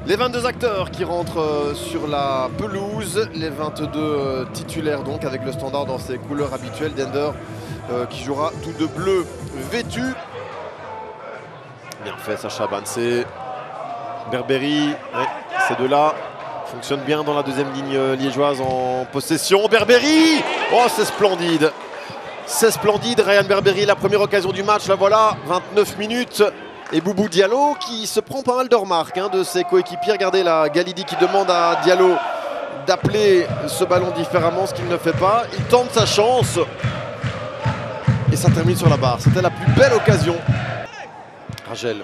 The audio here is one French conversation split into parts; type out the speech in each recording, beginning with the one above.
Les 22 acteurs qui rentrent sur la pelouse, les 22 titulaires donc avec le Standard dans ses couleurs habituelles. Dender qui jouera tout de bleu vêtu. Bien fait Sacha Bansé. Berberi, ouais, ces deux-là fonctionnent bien dans la deuxième ligne liégeoise en possession. Berberi, oh c'est splendide. C'est splendide, Ryan Berberi, la première occasion du match, la voilà, 29 minutes. Et Boubou Diallo qui se prend pas mal de remarques de ses coéquipiers. Regardez là, Galidi qui demande à Diallo d'appeler ce ballon différemment, ce qu'il ne fait pas. Il tente sa chance. Et ça termine sur la barre. C'était la plus belle occasion. Ragel.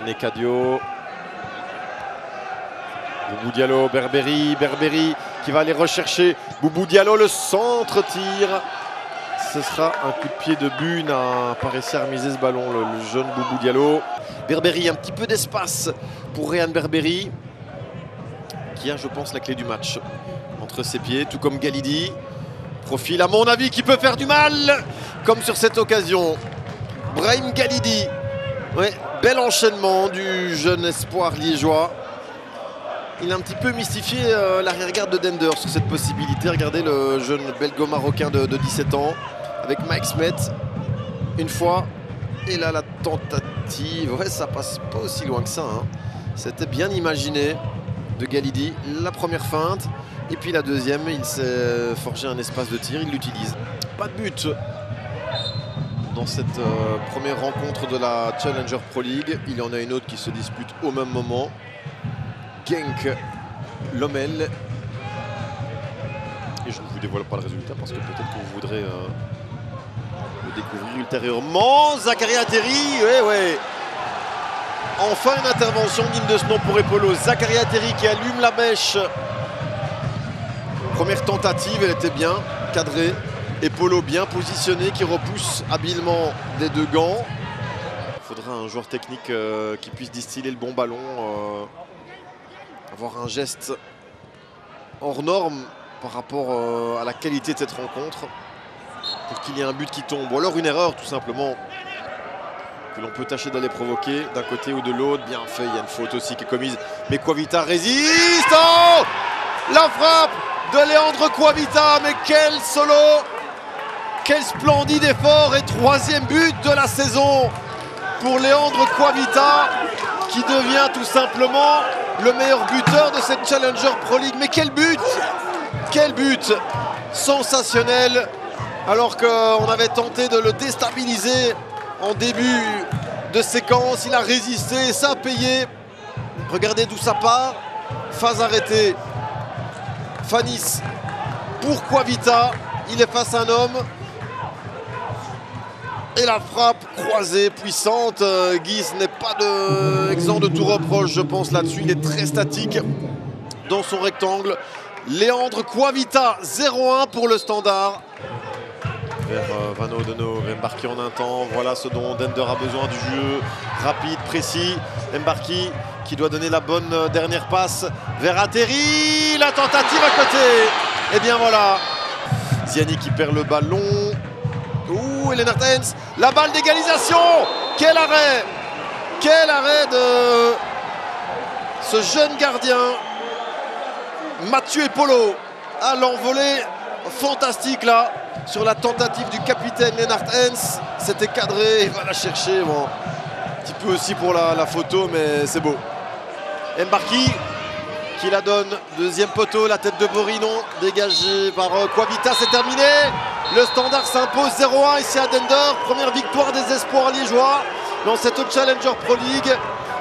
Nekadio. Boubou Diallo, Berberi. Berberi qui va aller rechercher Boubou Diallo. Le centre-tir. Ce sera un coup de pied de but, n'a pas réussi à remiser ce ballon, le jeune Boubou Diallo. Berberi, un petit peu d'espace pour Ryan Berberi, qui a, je pense, la clé du match entre ses pieds, tout comme Galidi. Profil, à mon avis, qui peut faire du mal, comme sur cette occasion. Brahim Galidi, ouais, bel enchaînement du jeune espoir liégeois. Il a un petit peu mystifié l'arrière-garde de Dender sur cette possibilité. Regardez le jeune belgo-marocain de 17 ans avec Mike Smith. Une fois. Et là, la tentative. Ouais, ça passe pas aussi loin que ça. C'était bien imaginé de Galidi. La première feinte. Et puis la deuxième, il s'est forgé un espace de tir. Il l'utilise. Pas de but dans cette première rencontre de la Challenger Pro League. Il y en a une autre qui se dispute au même moment. Genk Lommel. Et je ne vous dévoile pas le résultat parce que peut-être que vous voudrez le découvrir ultérieurement. Zakaria Terry, ouais. Enfin une intervention digne de ce nom pour Epolo. Zakaria Terry qui allume la mèche. Première tentative, elle était bien cadrée. Epolo bien positionné qui repousse habilement des deux gants. Il faudra un joueur technique qui puisse distiller le bon ballon. Avoir un geste hors norme par rapport à la qualité de cette rencontre pour qu'il y ait un but qui tombe. Ou alors une erreur tout simplement que l'on peut tâcher d'aller provoquer d'un côté ou de l'autre. Bien fait, il y a une faute aussi qui est commise. Mais Coavita résiste. Oh, la frappe de Leandro Coavita. Mais quel solo! Quel splendide effort et troisième but de la saison pour Leandro Coavita qui devient tout simplement le meilleur buteur de cette Challenger Pro League. Mais quel but! Quel but! Sensationnel! Alors qu'on avait tenté de le déstabiliser en début de séquence. Il a résisté, ça a payé. Regardez d'où ça part. Phase arrêtée. Fanis pour Coavita. Il est face à un homme. Et la frappe croisée, puissante. Guy n'est pas exempt de tout reproche, je pense, là-dessus. Il est très statique dans son rectangle. Leandro Coavita, 0-1 pour le Standard. Vers Van Oudeno, Mbarki en un temps. Voilà ce dont Dender a besoin, du jeu rapide, précis. Mbarki qui doit donner la bonne dernière passe vers Atterri. La tentative à côté. Et bien voilà. Ziani qui perd le ballon. Ouh, et Lennart Hens, la balle d'égalisation. Quel arrêt! Quel arrêt de ce jeune gardien. Mathieu Epolo à l'envolée fantastique là sur la tentative du capitaine Lennart Hens. C'était cadré, il va la chercher. Bon, un petit peu aussi pour la photo, mais c'est beau. Mbarki qui la donne, deuxième poteau, la tête de Borinon dégagée par Coavita, c'est terminé. Le Standard s'impose 0-1 ici à Dender. Première victoire des espoirs liégeois dans cette Challenger Pro League.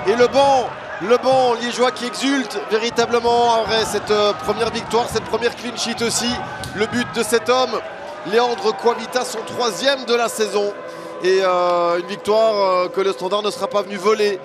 Et le banc liégeois qui exulte véritablement après cette première victoire, cette première clean sheet aussi. Le but de cet homme, Leandro Coavita, son troisième de la saison. Et une victoire que le Standard ne sera pas venu voler.